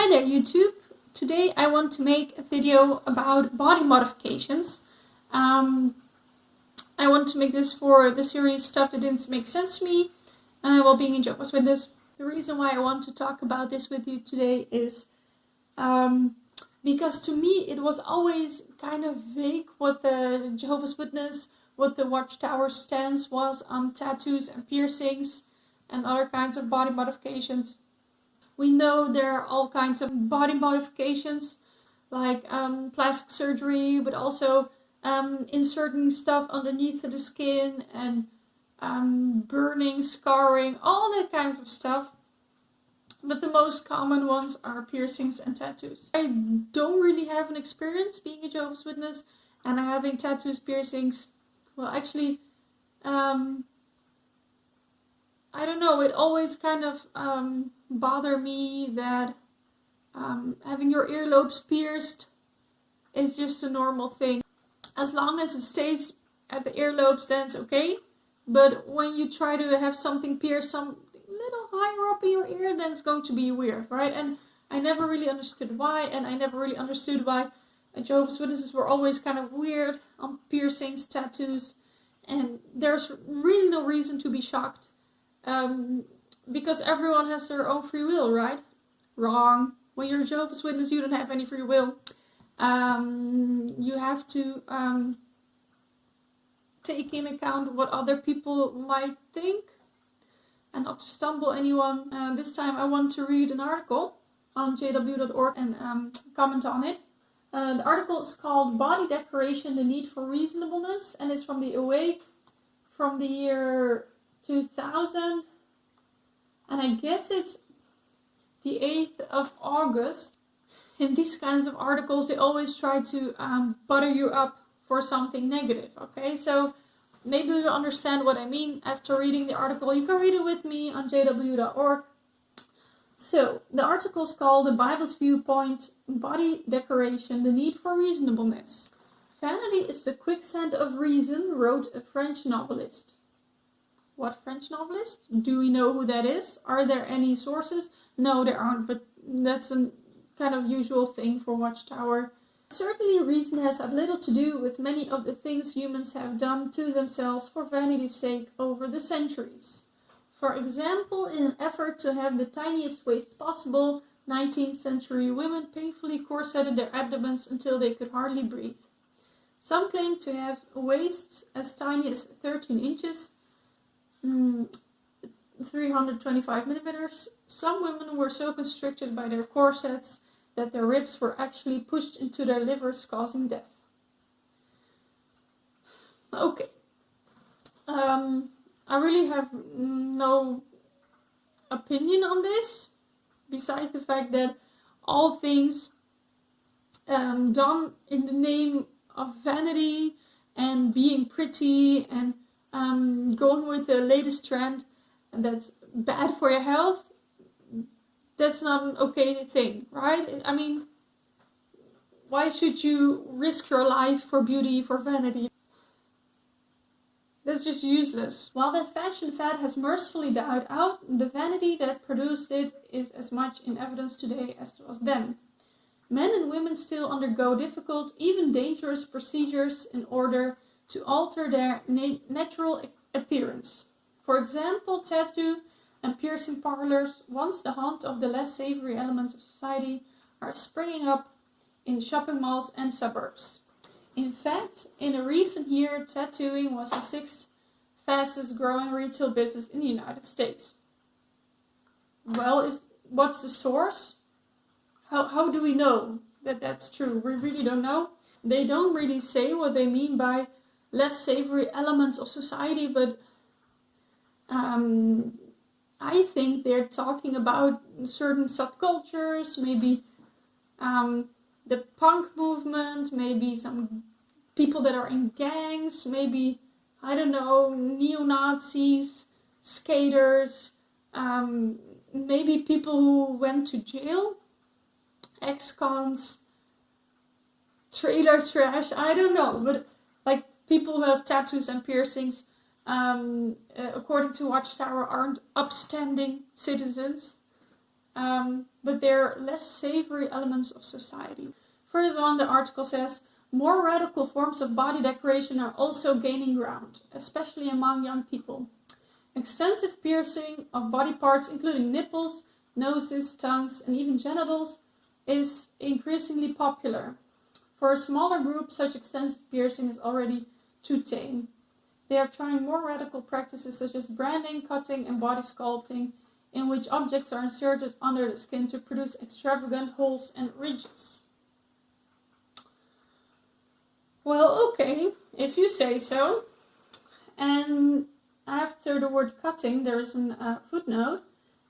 Hi there YouTube! Today I want to make a video about body modifications. I want to make this for the series Stuff That Didn't Make Sense to Me while being in Jehovah's Witness. The reason why I want to talk about this with you today is because to me it was always kind of vague what the Jehovah's Witness, what the Watchtower stance was on tattoos and piercings and other kinds of body modifications. We know there are all kinds of body modifications, like plastic surgery, but also inserting stuff underneath the skin and burning, scarring, all that kinds of stuff. But the most common ones are piercings and tattoos. I don't really have an experience being a Jehovah's Witness and having tattoos, piercings. Well, actually, I don't know, it always kind of bothered me that having your earlobes pierced is just a normal thing. As long as it stays at the earlobes, then it's okay. But when you try to have something pierced some little higher up in your ear, then it's going to be weird, right? And I never really understood why, and I never really understood why Jehovah's Witnesses were always kind of weird on piercings, tattoos, and there's really no reason to be shocked. Because everyone has their own free will, right? Wrong. When you're a Jehovah's Witness, you don't have any free will. You have to take in account what other people might think and not to stumble anyone. This time I want to read an article on jw.org and comment on it. The article is called Body Decoration, the Need for Reasonableness, and it's from the Awake from the year 2000, and I guess it's the 8th of August. In these kinds of articles, they always try to butter you up for something negative, okay? So maybe you'll understand what I mean after reading the article. You can read it with me on jw.org. So, the article is called The Bible's Viewpoint, Body Decoration, the Need for Reasonableness. Vanity is the quicksand of reason, wrote a French novelist. What French novelist? Do we know who that is? Are there any sources? No, there aren't, but that's a kind of usual thing for Watchtower. Certainly reason has had little to do with many of the things humans have done to themselves for vanity's sake over the centuries. For example, in an effort to have the tiniest waist possible, 19th century women painfully corseted their abdomens until they could hardly breathe. Some claim to have waists as tiny as 13 inches, 325 millimeters. Some women were so constricted by their corsets that their ribs were actually pushed into their livers, causing death. Okay. I really have no opinion on this, besides the fact that all things done in the name of vanity and being pretty and going with the latest trend, and that's bad for your health, that's not an okay thing, right? I mean, why should you risk your life for beauty, for vanity? That's just useless. While that fashion fad has mercifully died out, the vanity that produced it is as much in evidence today as it was then. Men and women still undergo difficult, even dangerous procedures in order to alter their natural appearance. For example, tattoo and piercing parlors, once the haunt of the less savory elements of society, are springing up in shopping malls and suburbs. In fact, in a recent year, tattooing was the 6th fastest growing retail business in the United States. Well, what's the source? How do we know that that's true? We really don't know. They don't really say what they mean by less savory elements of society, but I think they're talking about certain subcultures, maybe the punk movement, maybe some people that are in gangs, maybe, I don't know, neo-Nazis, skaters, maybe people who went to jail, ex-cons, trailer trash, I don't know, but like people who have tattoos and piercings, according to Watchtower, aren't upstanding citizens. but they're less savory elements of society. Further on, the article says, more radical forms of body decoration are also gaining ground, especially among young people. Extensive piercing of body parts, including nipples, noses, tongues, and even genitals, is increasingly popular. For a smaller group, such extensive piercing is already too tame. They are trying more radical practices such as branding, cutting, and body sculpting, in which objects are inserted under the skin to produce extravagant holes and ridges. Well, okay, if you say so. And after the word cutting, there is a footnote,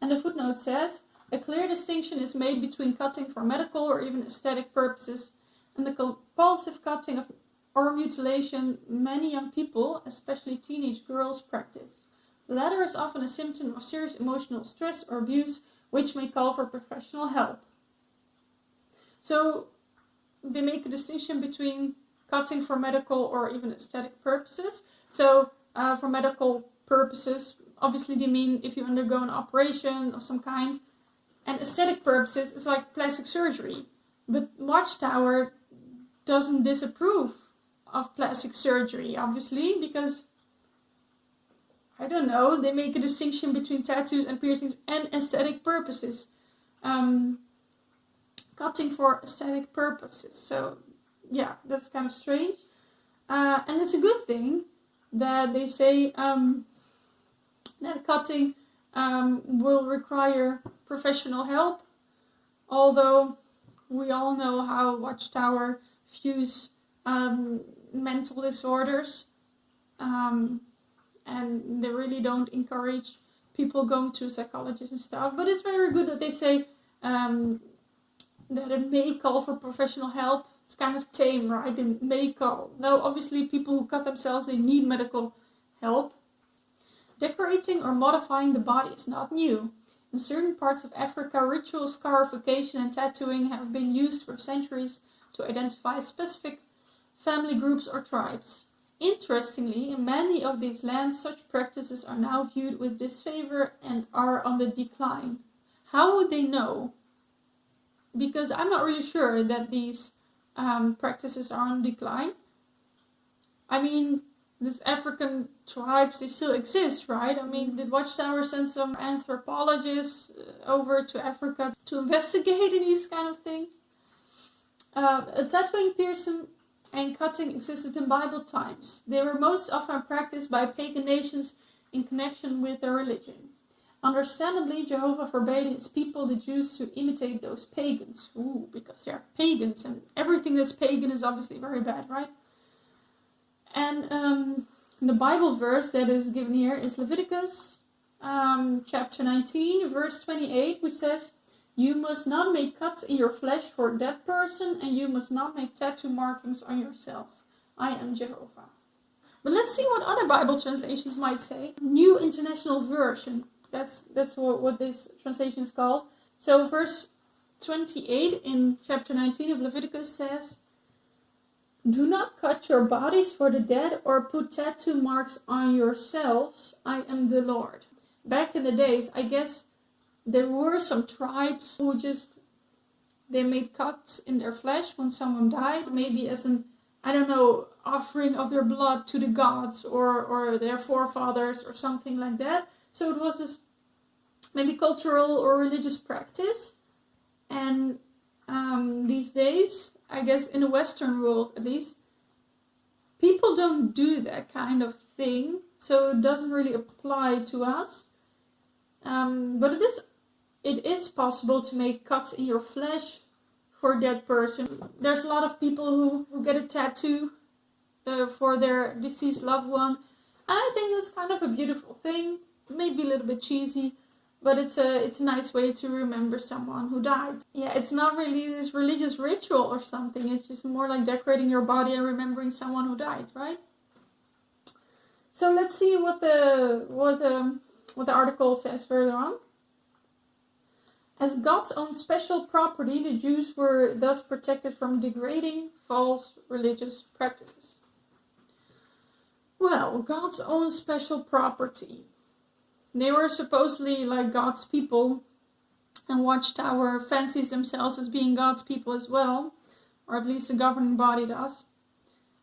and the footnote says, a clear distinction is made between cutting for medical or even aesthetic purposes and the compulsive cutting of or mutilation many young people, especially teenage girls, practice. The latter is often a symptom of serious emotional stress or abuse, which may call for professional help. So, they make a distinction between cutting for medical or even aesthetic purposes. So, for medical purposes, obviously they mean if you undergo an operation of some kind. And aesthetic purposes is like plastic surgery. But Watchtower doesn't disapprove of plastic surgery, obviously, because, I don't know, they make a distinction between tattoos and piercings and aesthetic purposes. Cutting for aesthetic purposes. So, yeah, that's kind of strange. And it's a good thing that they say that cutting will require professional help, although we all know how Watchtower views mental disorders, and they really don't encourage people going to psychologists and stuff. But it's very good that they say that it may call for professional help. It's kind of tame, right? It may call. No, obviously people who cut themselves, they need medical help. Decorating or modifying the body is not new. In certain parts of Africa, ritual scarification and tattooing have been used for centuries to identify specific family groups or tribes. Interestingly, in many of these lands, such practices are now viewed with disfavor and are on the decline. How would they know? Because I'm not really sure that these practices are on decline. I mean, these African tribes, they still exist, right? I mean, did Watchtower send some anthropologists over to Africa to investigate these kind of things? Tattooing, piercing, and cutting existed in Bible times. They were most often practiced by pagan nations in connection with their religion. Understandably, Jehovah forbade his people, the Jews, to imitate those pagans. Because they are pagans, and everything that's pagan is obviously very bad, right? And the Bible verse that is given here is Leviticus chapter 19, verse 28, which says, "You must not make cuts in your flesh for that person, and you must not make tattoo markings on yourself. I am Jehovah." But let's see what other Bible translations might say. New International Version. That's what this translation is called. So verse 28 in chapter 19 of Leviticus says, "Do not cut your bodies for the dead or put tattoo marks on yourselves. I am the Lord." Back in the days, I guess there were some tribes who they made cuts in their flesh when someone died, maybe as an, I don't know, offering of their blood to the gods or their forefathers or something like that. So it was this maybe cultural or religious practice. And these days, I guess in the Western world at least, people don't do that kind of thing. So it doesn't really apply to us. But it is possible to make cuts in your flesh for that person. There's a lot of people who get a tattoo for their deceased loved one. And I think that's kind of a beautiful thing. Maybe a little bit cheesy, but it's a nice way to remember someone who died. Yeah, it's not really this religious ritual or something. It's just more like decorating your body and remembering someone who died, right? So let's see what the article says further on. As God's own special property, the Jews were thus protected from degrading false religious practices. Well, God's own special property. They were supposedly like God's people, And Watchtower fancies themselves as being God's people as well, or at least the governing body does.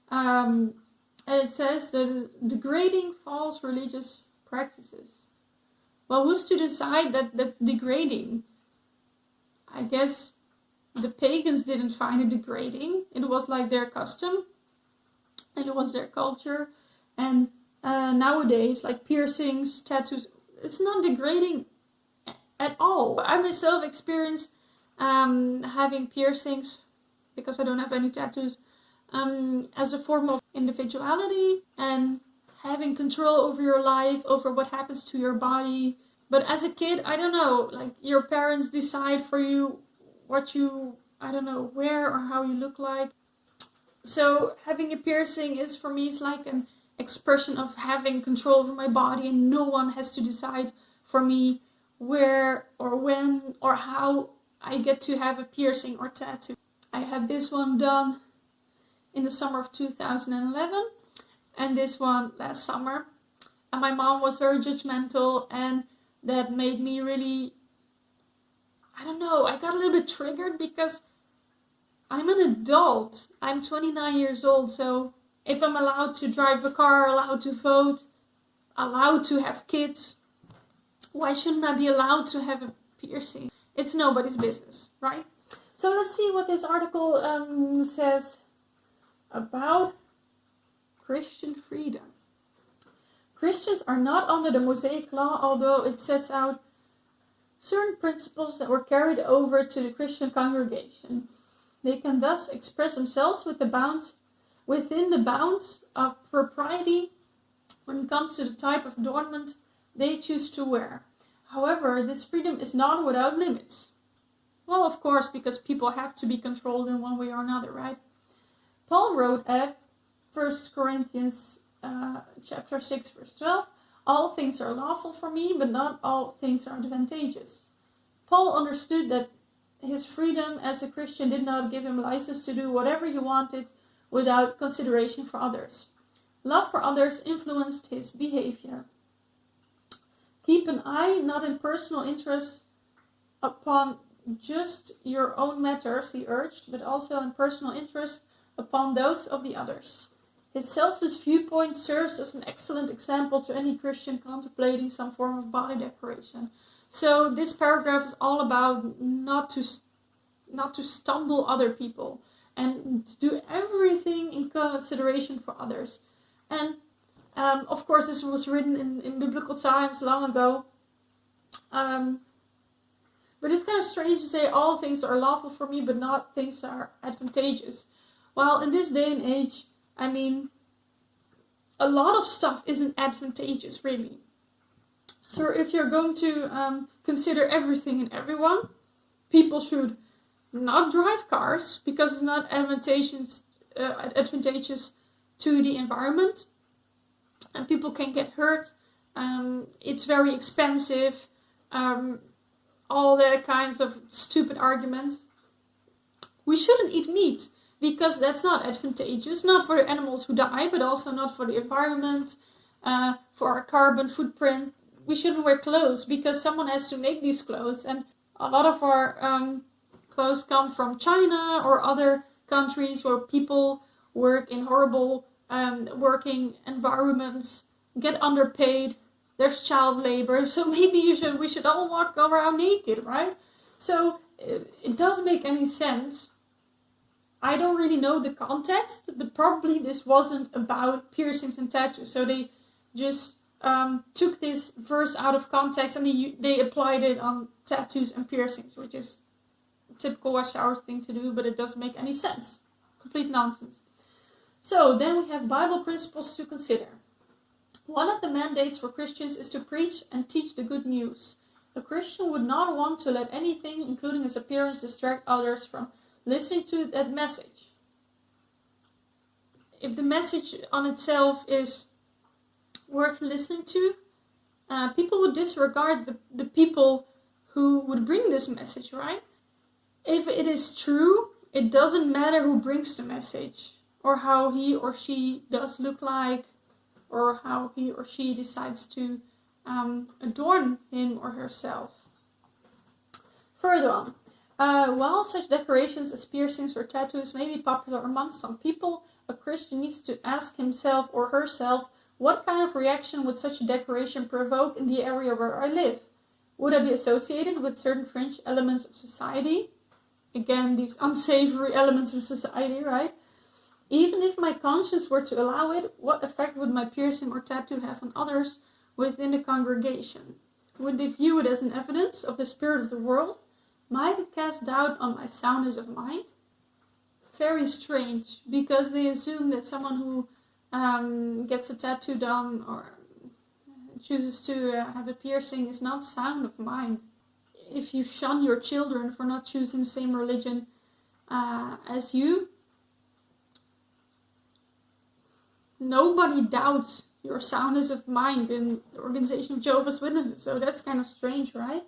And it says that degrading false religious practices. Well, who's to decide that that's degrading? I guess the pagans didn't find it degrading. It was like their custom, and it was their culture. And nowadays, like piercings, tattoos, it's not degrading at all. I myself experience having piercings, because I don't have any tattoos, as a form of individuality and having control over your life, over what happens to your body. But as a kid, I don't know, like your parents decide for you what you, I don't know, wear or how you look like. So having a piercing is, for me, it's like an expression of having control over my body, and no one has to decide for me where or when or how I get to have a piercing or tattoo. I had this one done in the summer of 2011 and this one last summer. And my mom was very judgmental, and that made me really, I don't know, I got a little bit triggered because I'm an adult. I'm 29 years old, so if I'm allowed to drive a car, allowed to vote, allowed to have kids, why shouldn't I be allowed to have a piercing? It's nobody's business, right? So let's see what this article says about Christian freedom. Christians are not under the Mosaic law, although it sets out certain principles that were carried over to the Christian congregation. They can thus express themselves within the bounds of propriety when it comes to the type of adornment they choose to wear. However, this freedom is not without limits. Well, of course, because people have to be controlled in one way or another, right? Paul wrote at 1 Corinthians chapter 6, verse 12, "All things are lawful for me, but not all things are advantageous." Paul understood that his freedom as a Christian did not give him license to do whatever he wanted without consideration for others. Love for others influenced his behavior. Keep an eye not in personal interest upon just your own matters, he urged, but also in personal interest upon those of the others. His selfless viewpoint serves as an excellent example to any Christian contemplating some form of body decoration. So this paragraph is all about not to stumble other people and to do everything in consideration for others. And of course, this was written in biblical times long ago. But it's kind of strange to say all things are lawful for me, but not things are advantageous. Well, in this day and age, I mean, a lot of stuff isn't advantageous, really. So if you're going to consider everything and everyone, people should not drive cars because it's not advantageous to the environment, and people can get hurt. It's very expensive. All the kinds of stupid arguments. We shouldn't eat meat because that's not advantageous, not for the animals who die, but also not for the environment, for our carbon footprint. We shouldn't wear clothes because someone has to make these clothes, and a lot of our clothes come from China or other countries where people work in horrible working environments, get underpaid. There's child labor, so maybe we should all walk around naked, right? So it doesn't make any sense. I don't really know the context, but probably this wasn't about piercings and tattoos. So they just took this verse out of context and they applied it on tattoos and piercings, which is a typical Watchtower thing to do, but it doesn't make any sense. Complete nonsense. So then we have Bible principles to consider. One of the mandates for Christians is to preach and teach the good news. A Christian would not want to let anything, including his appearance, distract others from listening to that message. If the message on itself is worth listening to, people would disregard the people who would bring this message, right? If it is true, it doesn't matter who brings the message, or how he or she does look like, or how he or she decides to adorn him or herself. Further on. While such decorations as piercings or tattoos may be popular among some people, a Christian needs to ask himself or herself, what kind of reaction would such a decoration provoke in the area where I live? Would I be associated with certain fringe elements of society? Again, these unsavory elements of society, right? Even if my conscience were to allow it, what effect would my piercing or tattoo have on others within the congregation? Would they view it as an evidence of the spirit of the world? Might it cast doubt on my soundness of mind? Very strange, because they assume that someone who gets a tattoo done or chooses to have a piercing is not sound of mind. If you shun your children for not choosing the same religion as you, nobody doubts your soundness of mind in the organization of Jehovah's Witnesses, so that's kind of strange, right?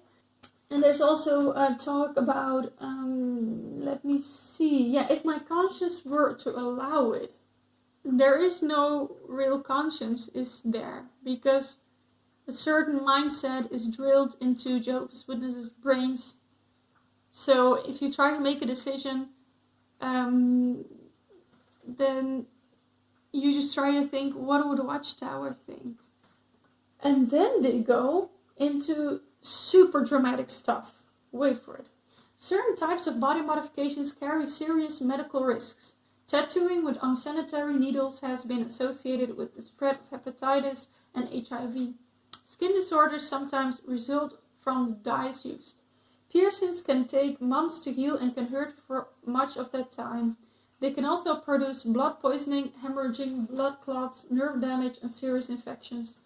And there's also talk about, let me see, if my conscience were to allow it. There is no real conscience, is there? Because a certain mindset is drilled into Jehovah's Witnesses' brains. So if you try to make a decision, then you just try to think, what would Watchtower think? And then they go into super dramatic stuff. Wait for it. Certain types of body modifications carry serious medical risks. Tattooing with unsanitary needles has been associated with the spread of hepatitis and HIV. Skin disorders sometimes result from the dyes used. Piercings can take months to heal and can hurt for much of that time. They can also produce blood poisoning, hemorrhaging, blood clots, nerve damage, and serious infections.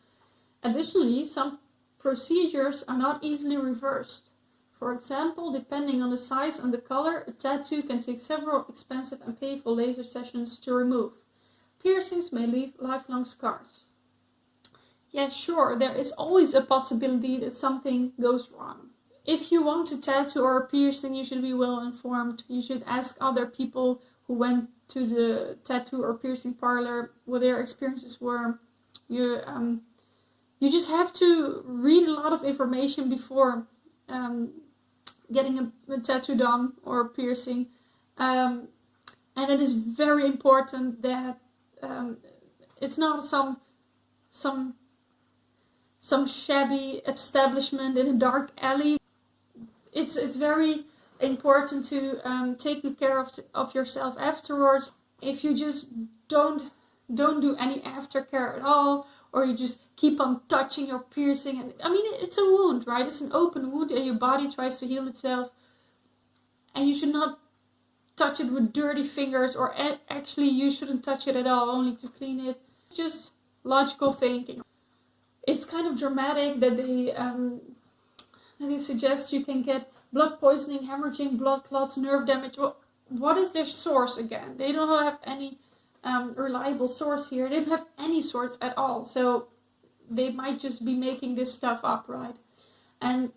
Additionally, some procedures are not easily reversed. For example, depending on the size and the color, a tattoo can take several expensive and painful laser sessions to remove. Piercings may leave lifelong scars. Yeah, sure, there is always a possibility that something goes wrong. If you want a tattoo or a piercing, you should be well informed. You should ask other people who went to the tattoo or piercing parlor what their experiences were. You just have to read a lot of information before getting a tattoo done or a piercing. And it is very important that it's not some shabby establishment in a dark alley. It's very important to take good care of yourself afterwards. If you just don't do any aftercare at all, or you just keep on touching your piercing, and I mean, it's a wound, right? It's an open wound, and your body tries to heal itself, and you should not touch it with dirty fingers, or actually you shouldn't touch it at all, only to clean it. It's just logical thinking. It's kind of dramatic that they suggest you can get blood poisoning, hemorrhaging, blood clots, nerve damage. Well, what is their source again? They don't have any reliable source here. They don't have any source at all. So they might just be making this stuff up, right? And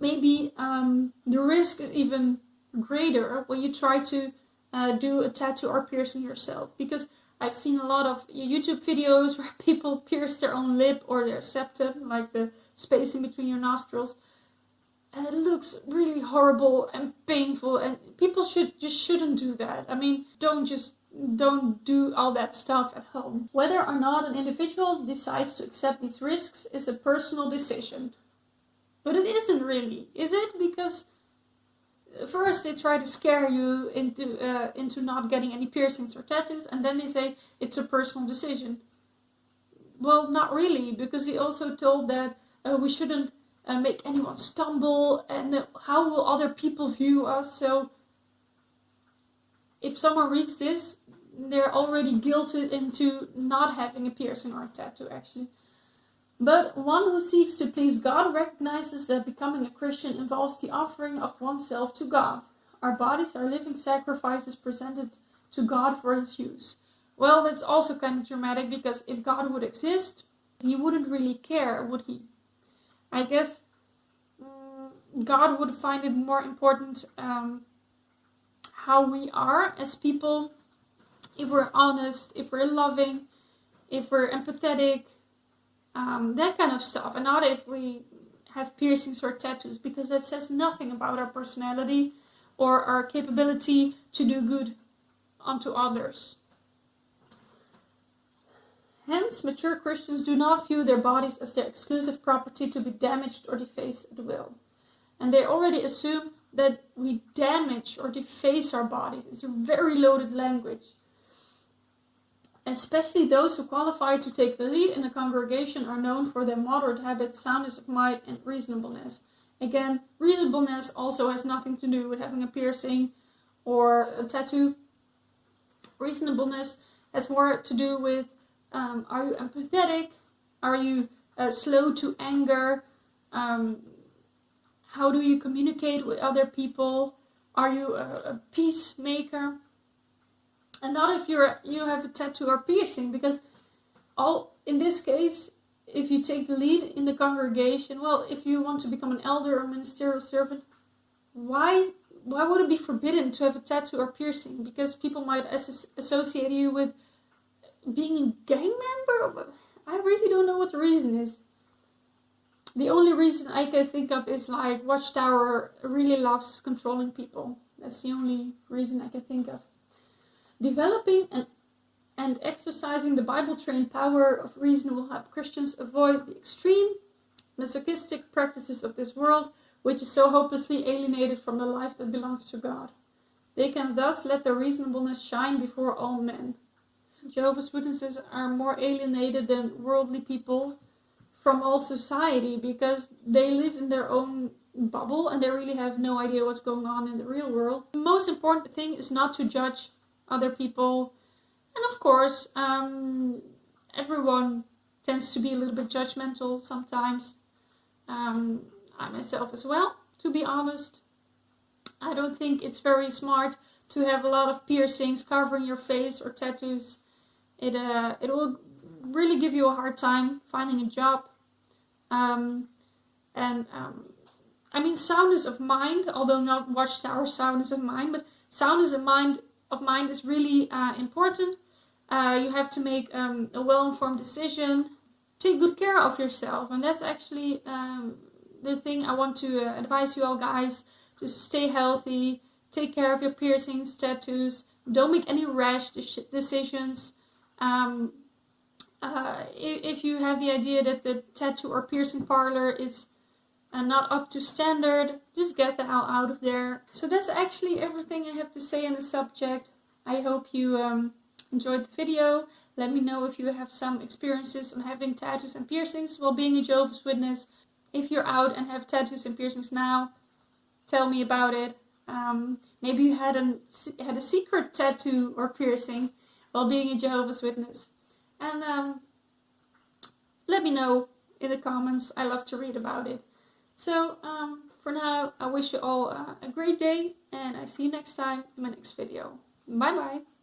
maybe the risk is even greater when you try to do a tattoo or piercing yourself. Because I've seen a lot of YouTube videos where people pierce their own lip or their septum, like the space in between your nostrils. And it looks really horrible and painful, and people shouldn't do that. I mean, don't do all that stuff at home. Whether or not an individual decides to accept these risks is a personal decision. But it isn't really, is it? Because first they try to scare you into not getting any piercings or tattoos, and then they say it's a personal decision. Well, not really, because he also told that we shouldn't make anyone stumble, and how will other people view us? So if someone reads this, they're already guilted into not having a piercing or a tattoo, actually. But one who seeks to please God recognizes that becoming a Christian involves the offering of oneself to God. Our bodies are living sacrifices presented to God for his use. Well, that's also kind of dramatic, because if God would exist, he wouldn't really care, would he? I guess God would find it more important how we are as people, if we're honest, if we're loving, if we're empathetic, that kind of stuff, and not if we have piercings or tattoos, because that says nothing about our personality or our capability to do good unto others. Hence, mature Christians do not view their bodies as their exclusive property to be damaged or defaced at will. And they already assume that we damage or deface our bodies. It's a very loaded language. Especially those who qualify to take the lead in a congregation are known for their moderate habits, soundness of mind, and reasonableness. Again, reasonableness also has nothing to do with having a piercing or a tattoo. Reasonableness has more to do with, are you empathetic? Are you slow to anger? How do you communicate with other people? Are you a peacemaker? And not if you have a tattoo or piercing, because in this case, if you take the lead in the congregation, well, if you want to become an elder or ministerial servant, why would it be forbidden to have a tattoo or piercing? Because people might associate you with being a gang member? I really don't know what the reason is. The only reason I can think of is like Watchtower really loves controlling people. That's the only reason I can think of. Developing and exercising the Bible-trained power of reasonable help Christians avoid the extreme masochistic practices of this world, which is so hopelessly alienated from the life that belongs to God. They can thus let their reasonableness shine before all men. Jehovah's Witnesses are more alienated than worldly people from all society, because they live in their own bubble and they really have no idea what's going on in the real world. The most important thing is not to judge other people, and of course everyone tends to be a little bit judgmental sometimes. I myself as well, to be honest. I don't think it's very smart to have a lot of piercings covering your face or tattoos. It will really give you a hard time finding a job. I mean, soundness of mind, although not Watchtower soundness of mind, but soundness of mind is really important. You have to make a well-informed decision. Take good care of yourself, and that's actually the thing I want to advise you all guys. Just stay healthy, take care of your piercings, tattoos, don't make any rash decisions. If you have the idea that the tattoo or piercing parlor is not up to standard, just get the hell out of there. So that's actually everything I have to say on the subject. I hope you enjoyed the video. Let me know if you have some experiences on having tattoos and piercings while being a Jehovah's Witness. If you're out and have tattoos and piercings now, tell me about it. Maybe you had a secret tattoo or piercing while being a Jehovah's Witness. And let me know in the comments. I love to read about it. So for now, I wish you all a great day, and I see you next time in my next video. Bye bye.